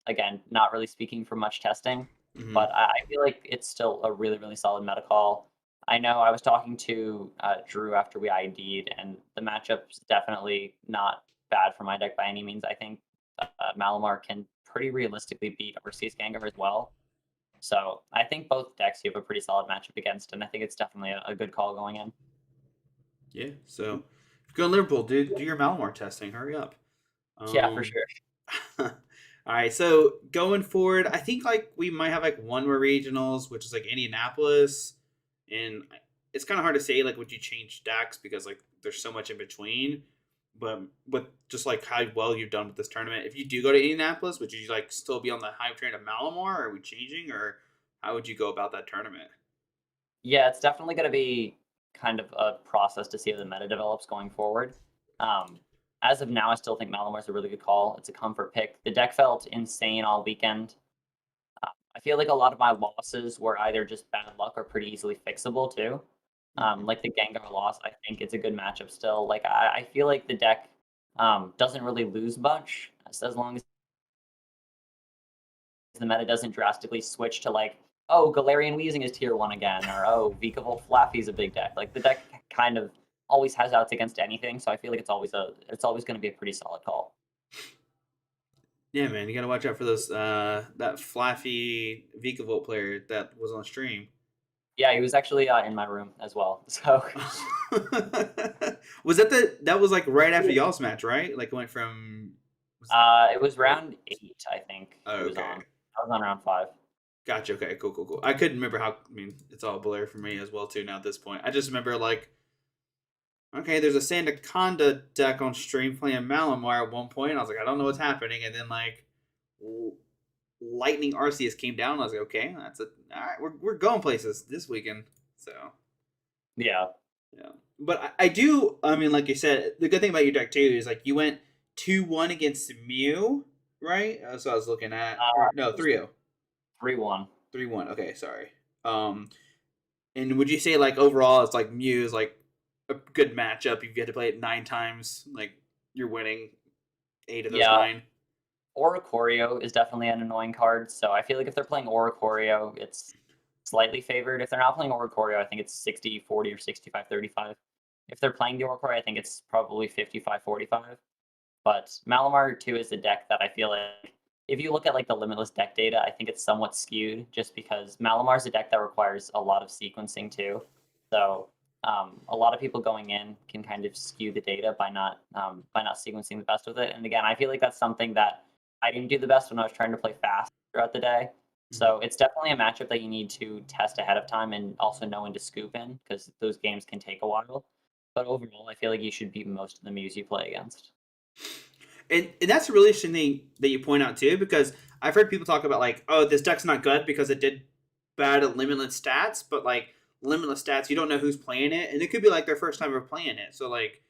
Again, not really speaking for much testing, but I feel like it's still a really, really solid meta call. I know I was talking to Drew after we ID'd, and the matchup's definitely not bad for my deck by any means. I think Malamar can pretty realistically beat Arceus Gengar as well. So I think both decks you have a pretty solid matchup against, and I think it's definitely a good call going in. Yeah, so if you go to Liverpool, do your Malamar testing. Hurry up. Yeah, for sure. All right, so going forward, I think like we might have like one more regionals, which is like Indianapolis, and it's kind of hard to say like would you change decks because like there's so much in between. But with just like how well you've done with this tournament, if you do go to Indianapolis, would you like still be on the hype train of Malamar? Or are we changing, or how would you go about that tournament? Yeah, it's definitely going to be kind of a process to see how the meta develops going forward. As of now, I still think Malamar's a really good call. It's a comfort pick. The deck felt insane all weekend. I feel like a lot of my losses were either just bad luck or pretty easily fixable too. Like the Gengar loss, I think it's a good matchup still. Like I feel like the deck doesn't really lose much as long as the meta doesn't drastically switch to like, oh, Galarian Weezing is tier 1 again, or oh, Vikavolt Flaffy's a big deck. Like the deck kind of always has outs against anything, so I feel like it's always going to be a pretty solid call. Yeah, man, you gotta watch out for those that Flaffy Vikavolt player that was on stream. Yeah, he was actually in my room as well. So Was that was like right after y'all's match, right? Like it went from it was round 8, I think. Oh, It was okay. on. I was on round 5. Gotcha. Okay. Cool. I couldn't remember how. I mean, it's all blur for me as well too now at this point. I just remember like, okay, there's a Sandaconda deck on stream playing Malamar at one point. I was like, I don't know what's happening, and then like, Lightning Arceus came down. I was like, okay, that's it. All right, we're going places this weekend. So Yeah. yeah, but I do. I mean, like you said, the good thing about your deck too is like you went 2-1 against Mew, right? So I was looking at no 3-0. 3-1. 3-1. Okay, sorry. And would you say like overall it's like Mew is like a good matchup? If you had to play it 9 times, like you're winning 8 of those 9. Oricorio is definitely an annoying card, so I feel like if they're playing Oricorio, it's slightly favored. If they're not playing Oricorio, I think it's 60-40 or 65-35. If they're playing the Oricorio, I think it's probably 55-45. But Malamar 2 is a deck that I feel like if you look at like the limitless deck data, I think it's somewhat skewed just because Malamar's a deck that requires a lot of sequencing too. So a lot of people going in can kind of skew the data by not sequencing the best with it. And again, I feel like that's something that I didn't do the best when I was trying to play fast throughout the day. So it's definitely a matchup that you need to test ahead of time and also know when to scoop in because those games can take a while. But overall, I feel like you should beat most of the Mews you play against. And that's a really interesting thing that you point out too, because I've heard people talk about like, oh, this deck's not good because it did bad at limitless stats, but like limitless stats, you don't know who's playing it, and it could be like their first time ever playing it. So like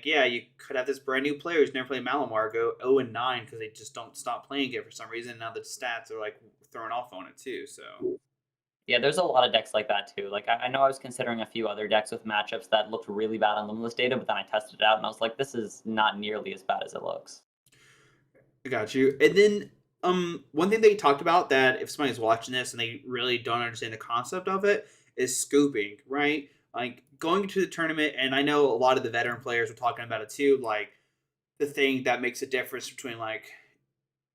yeah, you could have this brand new player who's never played Malamar go 0-9 because they just don't stop playing it for some reason. Now the stats are like thrown off on it too. So Yeah, there's a lot of decks like that too. Like I know I was considering a few other decks with matchups that looked really bad on limitless data, but then I tested it out and I was like, this is not nearly as bad as it looks. I got you. And then one thing they talked about that if somebody's watching this and they really don't understand the concept of it is scooping, right? Like going to the tournament, and I know a lot of the veteran players were talking about it too. Like the thing that makes a difference between like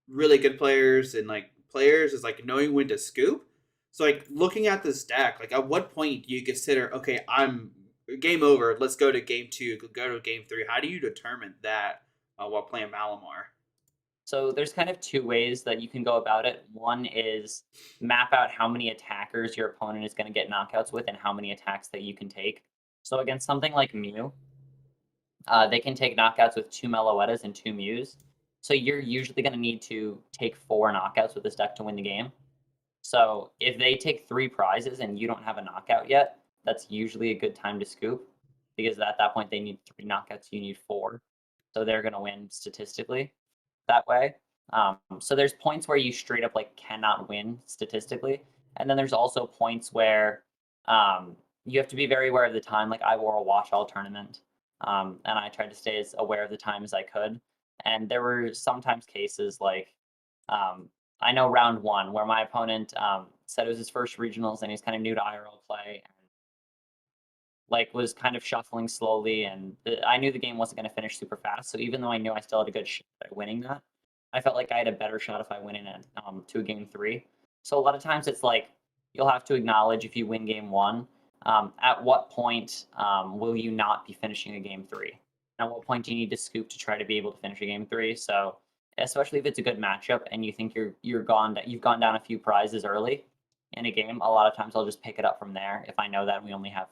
really good players and like players is like knowing when to scoop. So like looking at this deck, like at what point do you consider, okay, I'm game over, let's go to game two, go to game three? How do you determine that while playing Malamar? So there's kind of two ways that you can go about it. One is map out how many attackers your opponent is going to get knockouts with and how many attacks that you can take. So against something like Mew, they can take knockouts with 2 Meloetas and 2 Mews. So you're usually going to need to take 4 knockouts with this deck to win the game. So if they take 3 prizes and you don't have a knockout yet, that's usually a good time to scoop because at that point they need 3 knockouts, you need 4. So they're going to win statistically that way. So there's points where you straight up like cannot win statistically, and then there's also points where you have to be very aware of the time. Like I wore a watch all tournament, and I tried to stay as aware of the time as I could. And there were sometimes cases like I know round one where my opponent said it was his first regionals and he's kind of new to IRL play and like was kind of shuffling slowly and I knew the game wasn't going to finish super fast. So even though I knew I still had a good shot at winning that, I felt like I had a better shot if I went in it to a game three. So a lot of times it's like you'll have to acknowledge if you win game one, at what point will you not be finishing a game three? And at what point do you need to scoop to try to be able to finish a game three? So especially if it's a good matchup and you think you've gone down a few prizes early in a game, a lot of times I'll just pick it up from there if I know that we only have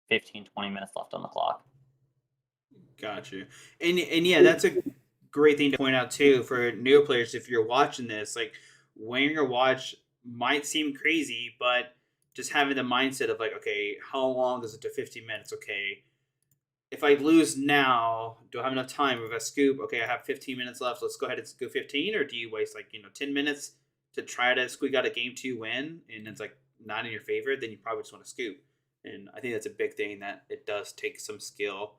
15, 20 minutes left on the clock. Gotcha. And yeah, that's a great thing to point out too for new players. If you're watching this, like wearing your watch might seem crazy, but just having the mindset of like, okay, how long is it to 15 minutes? Okay, if I lose now, do I have enough time? If I scoop, okay, I have 15 minutes left. Let's go ahead and scoop 15, or do you waste like 10 minutes to try to squeak out a game two win, and it's like not in your favor? Then you probably just want to scoop. And I think that's a big thing that it does take some skill.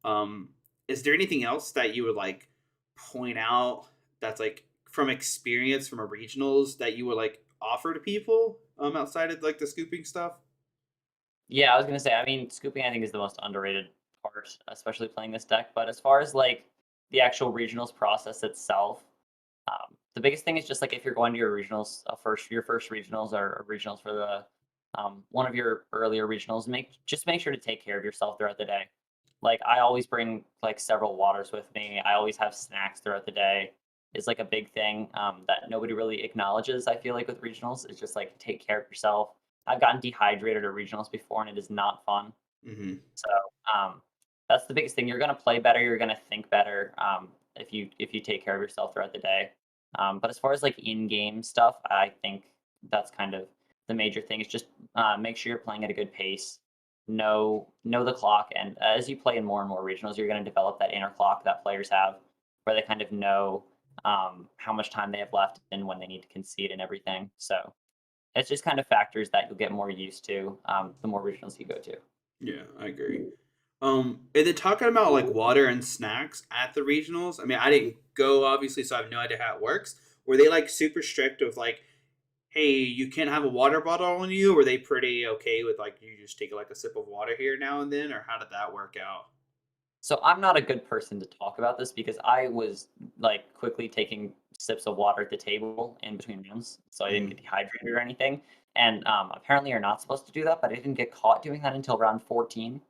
Um, is there anything else that you would like point out that's like from experience from a regionals that you would like offer to people outside of like the scooping stuff? Yeah, I was gonna say, I mean, scooping I think is the most underrated part, especially playing this deck. But as far as like the actual regionals process itself, the biggest thing is just like if you're going to your regionals, your first regionals or regionals for the one of your earlier regionals, make sure to take care of yourself throughout the day. Like I always bring like several waters with me. I always have snacks throughout the day. Is like a big thing that nobody really acknowledges. I feel like with regionals, it's just like take care of yourself. I've gotten dehydrated at regionals before, and it is not fun. Mm-hmm. So that's the biggest thing. You're gonna play better. You're gonna think better if you take care of yourself throughout the day. But as far as like in-game stuff, I think that's kind of the major thing. Is just make sure you're playing at a good pace. Know the clock, and as you play in more and more regionals, you're going to develop that inner clock that players have, where they kind of know how much time they have left and when they need to concede and everything. So it's just kind of factors that you'll get more used to the more regionals you go to. Yeah, I agree. And then talking about like water and snacks at the regionals. I mean, I didn't go obviously, so I have no idea how it works. Were they like super strict of like, hey, you can't have a water bottle on you? Or were they pretty okay with like you just take like a sip of water here now and then, or how did that work out? So I'm not a good person to talk about this because I was like quickly taking sips of water at the table in between rounds, so I didn't Mm. get dehydrated or anything. And apparently, you're not supposed to do that, but I didn't get caught doing that until round 14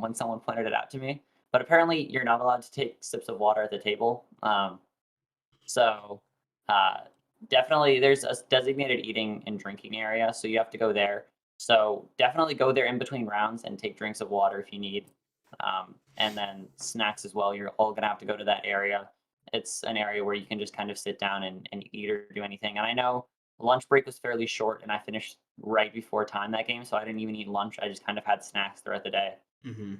when someone pointed it out to me. But apparently, you're not allowed to take sips of water at the table. So uh, definitely, there's a designated eating and drinking area, so you have to go there. So definitely go there in between rounds and take drinks of water if you need. And then snacks as well. You're all gonna have to go to that area. it's an area where you can just kind of sit down and eat or do anything. And I know lunch break was fairly short, and I finished right before time that game, so I didn't even eat lunch. I just kind of had snacks throughout the day. Mm-hmm.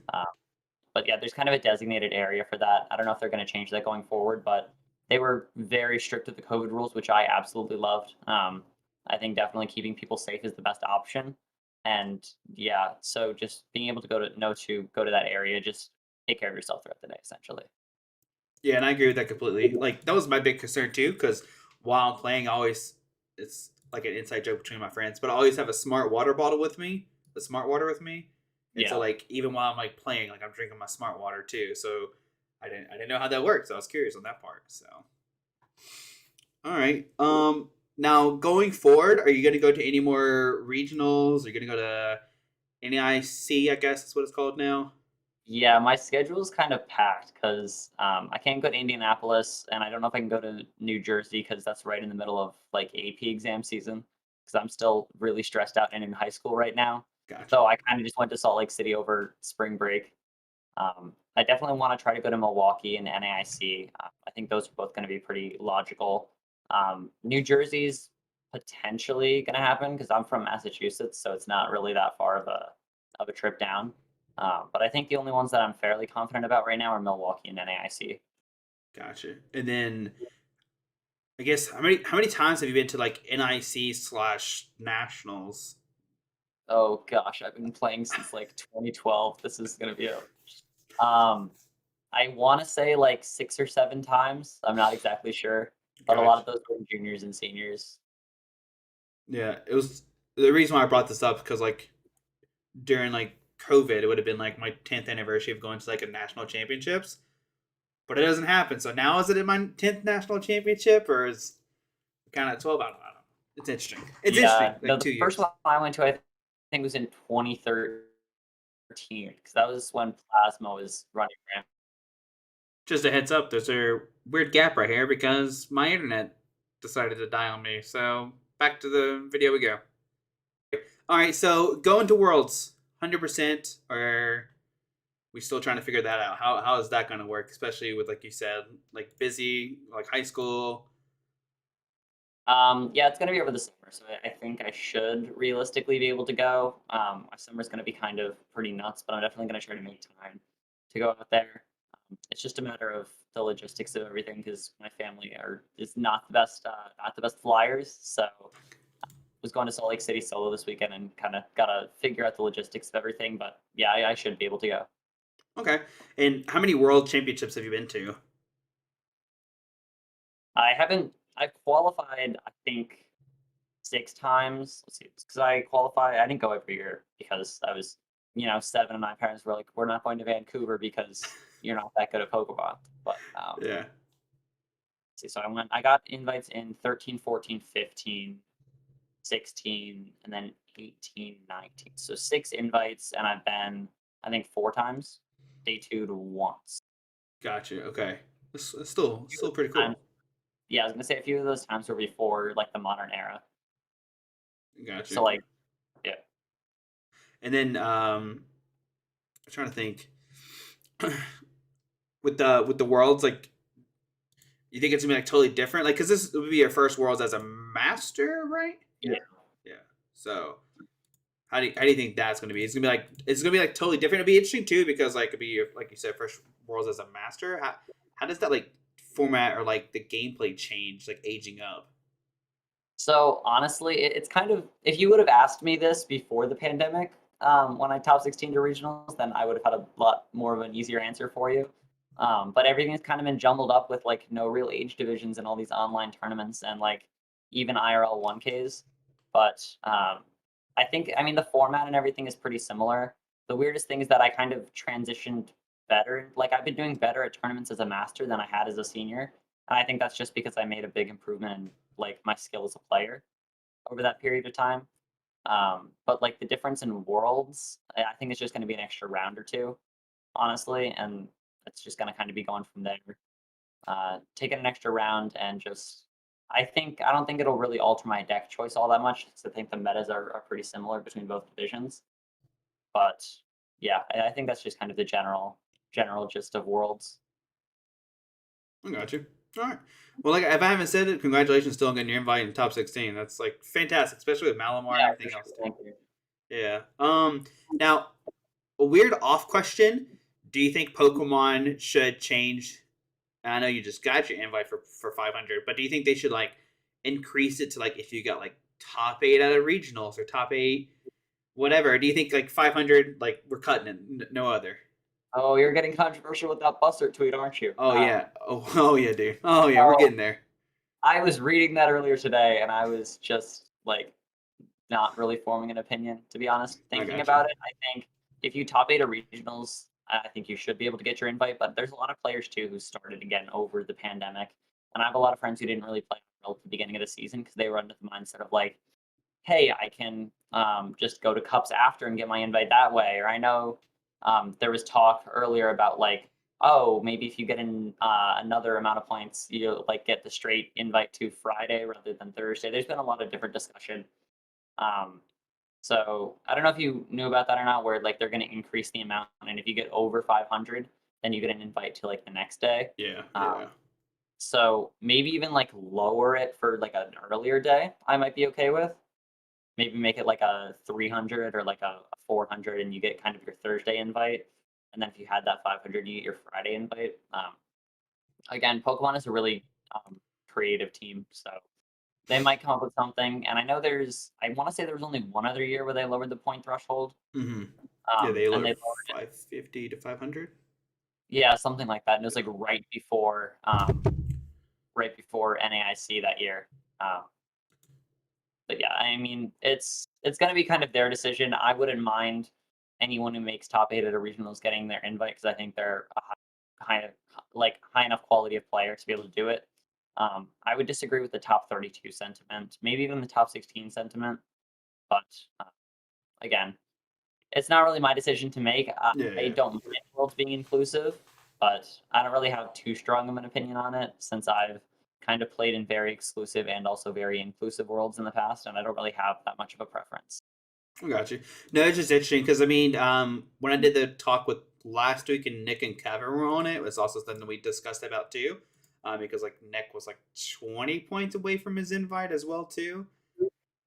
But yeah, there's kind of a designated area for that. I don't know if they're going to change that going forward, but they were very strict with the COVID rules, which I absolutely loved. I think definitely keeping people safe is the best option. And yeah, so just being able to go to that area, just take care of yourself throughout the day, essentially. Yeah, and I agree with that completely. Like that was my big concern too, because while I'm playing, I always it's like an inside joke between my friends, but I always have a smart water bottle with me, the smart water with me, and so Yeah. like even while I'm like playing, like I'm drinking my smart water too. So I didn't know how that works. So I was curious on that part. So all right. Now going forward, are you going to go to any more regionals? Are you going to go to NEIC? I guess that's what it's called now. Yeah, my schedule is kind of packed because I can't go to Indianapolis, and I don't know if I can go to New Jersey because that's right in the middle of like AP exam season. Because I'm still really stressed out and in high school right now. Gotcha. So I kind of just went to Salt Lake City over spring break. I definitely want to try to go to Milwaukee and NAIC. I think those are both going to be pretty logical. New Jersey's potentially going to happen because I'm from Massachusetts, so it's not really that far of a trip down. But I think the only ones that I'm fairly confident about right now are Milwaukee and NAIC. Gotcha. And then I guess how many times have you been to like NIC/nationals? Oh gosh, I've been playing since like 2012. This is going to be a um, I want to say like 6 or 7 times. I'm not exactly sure, but a lot Gotcha. of those were juniors and seniors. Yeah, it was the reason why I brought this up because like during like COVID, it would have been like my 10th anniversary of going to like a national championships, but it doesn't happen. So now is it in my 10th national championship or is it kind of 12 out of it? It's interesting. It's interesting. Yeah, no, Like the 2 years. first one I went to, I think, was in 2013 because that was when Plasma was running rampant. Just a heads up, there's a weird gap right here because my internet decided to die on me. So back to the video we go. All right, so going to Worlds, 100%, or we still trying to figure that out? How is that going to work, especially with like you said, like busy, like high school? Yeah, it's gonna be over the summer, so I think I should realistically be able to go. My summer's gonna be kind of pretty nuts, but I'm definitely gonna try to make time to go out there. It's just a matter of the logistics of everything because my family is not the best flyers. So was going to Salt Lake City solo this weekend and kind of gotta figure out the logistics of everything. But yeah, I should be able to go. Okay, and how many World Championships have you been to? I haven't. I qualified, I think, 6 times. Let's see, because I qualify. I didn't go every year because I was, 7, and my parents were like, "We're not going to Vancouver because you're not that good at Pokemon." But Yeah, let's see, so I went. I got invites in 13, 14, 15, 16, and then 18, 19. So 6 invites, and I've been, I think, 4 times. Day 2 to once. gotcha. Okay, it's still pretty Times, cool. yeah, I was gonna say a few of those times were before like the modern era. Gotcha. So like, yeah. And then I'm trying to think with the Worlds, like you think it's gonna be like totally different, like because this would be your first Worlds as a master, right? Yeah. Yeah. So how do you think that's gonna be? It's gonna be like totally different. It'd be interesting too because like it'd be your, like you said, first Worlds as a master. How does that like format or like the gameplay change like aging up? So honestly, it's kind of, if you would have asked me this before the pandemic, when I top 16 to regionals, then I would have had a lot more of an easier answer for you. But everything's kind of been jumbled up with like no real age divisions and all these online tournaments and like even IRL 1Ks. But I mean, the format and everything is pretty similar. The weirdest thing is that I kind of transitioned better. Like I've been doing better at tournaments as a master than I had as a senior. And I think that's just because I made a big improvement in like my skill as a player over that period of time. But like the difference in worlds, I think it's just going to be an extra round or two, honestly, and it's just going to kind of be going from there. Taking an extra round and just, I don't think it'll really alter my deck choice all that much. 'Cause I think the metas are pretty similar between both divisions. But yeah, I think that's just kind of the general gist of worlds. I got you. All right. Well, like if I haven't said it, congratulations still on getting your invite in top 16. That's like fantastic, especially with Malamar and Yeah, for everything sure. else too. Thank you. Yeah. Now a weird off question. Do you think Pokemon should change? I know you just got your invite for 500, but do you think they should like increase it to like if you got like top 8 out of regionals or top 8 whatever? Do you think like 500 like we're cutting it, no other? Oh, you're getting controversial with that Buster tweet, aren't you? Oh yeah. Oh yeah, dude. Oh yeah, we're So getting there. I was reading that earlier today, and I was just like not really forming an opinion, to be honest. I Thinking got you. about it, I think if you top 8 at regionals, I think you should be able to get your invite. But there's a lot of players too who started again over the pandemic, and I have a lot of friends who didn't really play at the beginning of the season because they were under the mindset of like, hey, I can just go to cups after and get my invite that way. Or I know there was talk earlier about like, oh, maybe if you get in another amount of points, you'll like get the straight invite to Friday rather than Thursday. There's been a lot of different discussion. Um, so I don't know if you knew about that or not, where like they're going to increase the amount, and if you get over 500, then you get an invite to like the next day. Yeah, Um, yeah. so maybe even like lower it for like an earlier day, I might be okay with. Maybe make it like a 300 or like a 400, and you get kind of your Thursday invite. And then if you had that 500, you get your Friday invite. Again, Pokemon is a really creative team, so they might come up with something. And I know I want to say there was only one other year where they lowered the point threshold, Mm-hmm. Yeah, they and lowered they lowered it, 550 to 500. yeah, something like that. And it was Yeah. like right before NAIC that year. Um, but yeah, I mean, it's going to be kind of their decision. I wouldn't mind anyone who makes top 8 at a regionals getting their invite because I think they're a high enough quality of player to be able to do it. I would disagree with the top 32 sentiment, maybe even the top 16 sentiment. But again, it's not really my decision to make. Yeah, I yeah. don't mind worlds being inclusive, but I don't really have too strong of an opinion on it since I've kind of played in very exclusive and also very inclusive worlds in the past, and I don't really have that much of a preference. I got you. No, it's just interesting because I mean, when I did the talk with last week and Nick and Kevin were on it, it was also something we discussed about too. Because like Nick was like 20 points away from his invite as well too.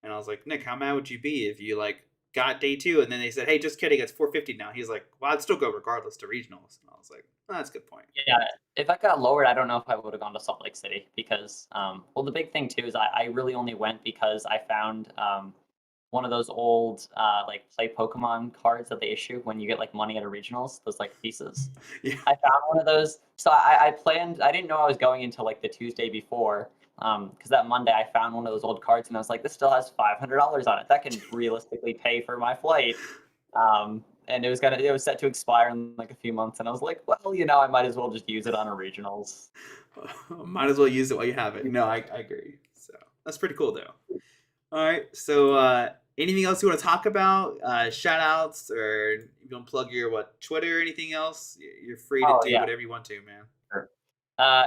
And I was like, Nick, how mad would you be if you like got day 2 and then they said, hey, just kidding, it's 450 now. He's like, well, I'd still go regardless to regionals. And I was like, oh, that's a good point. Yeah, if I got lowered, I don't know if I would have gone to Salt Lake City because, well, the big thing too is I really only went because I found one of those old like play Pokemon cards that they issue when you get like money at a regionals, those like pieces. Yeah. I found one of those. So I planned, I didn't know I was going until like the Tuesday before. Because that Monday I found one of those old cards and I was like, this still has $500 on it. That can realistically pay for my flight. And it was set to expire in like a few months, and I was like, well, I might as well just use it on a regionals. Might as well use it while you have it. No, I agree. So that's pretty cool though. All right. So anything else you want to talk about? Shout outs or you want to plug your Twitter or anything else? You're free to Oh do yeah, whatever you want to, man. sure.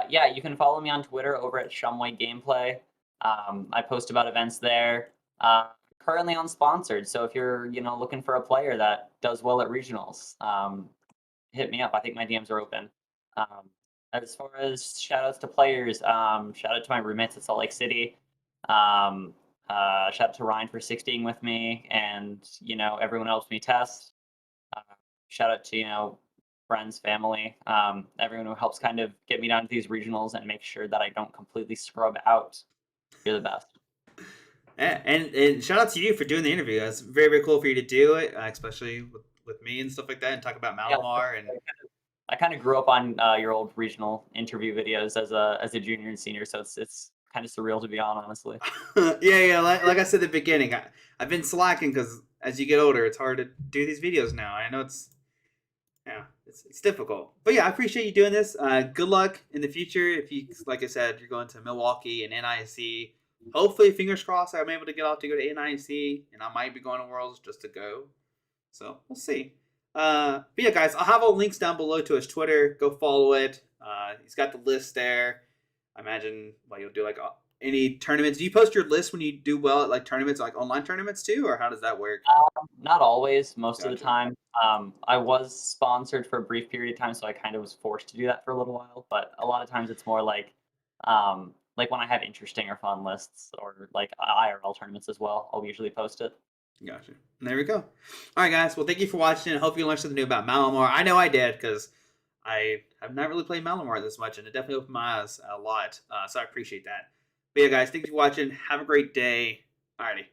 Yeah, you can follow me on Twitter over at Shumway Gameplay. I post about events there. Currently unsponsored, so if you're looking for a player that does well at regionals, hit me up. I think my DMs are open. Um, as far as shout outs to players, shout out to my roommates at Salt Lake City. Shout out to Ryan for 60ing with me, and everyone else me test. Uh, Shout out to friends, family, everyone who helps kind of get me down to these regionals and make sure that I don't completely scrub out. You're the best. And shout out to you for doing the interview. That's very, very cool for you to do it, especially with me and stuff like that, and talk about Yeah, Malamar and. I kind of grew up on your old regional interview videos as a junior and senior, so it's kind of surreal to be on, honestly. Yeah. Like I said at the beginning, I've been slacking because as you get older, it's hard to do these videos now. I know it's difficult, but yeah, I appreciate you doing this. Good luck in the future. If you, like I said, you're going to Milwaukee and NIC. Hopefully, fingers crossed, I'm able to get off to go to NIC, and I might be going to Worlds just to go. So we'll see. But yeah, guys, I'll have all links down below to his Twitter. Go follow it. He's got the list there. I imagine you'll do like any tournaments. Do you post your list when you do well at like tournaments, like online tournaments too, or how does that work? Not always, most of the Gotcha. time. I was sponsored for a brief period of time, so I kind of was forced to do that for a little while. But a lot of times it's more like Like when I have interesting or fun lists or like IRL tournaments as well, I'll usually post it. Gotcha. And there we go. All right, guys. Well, thank you for watching. I hope you learned something new about Malamar. I know I did because I have not really played Malamar this much, and it definitely opened my eyes a lot. So I appreciate that. But yeah, guys, thank you for watching. Have a great day. Alrighty.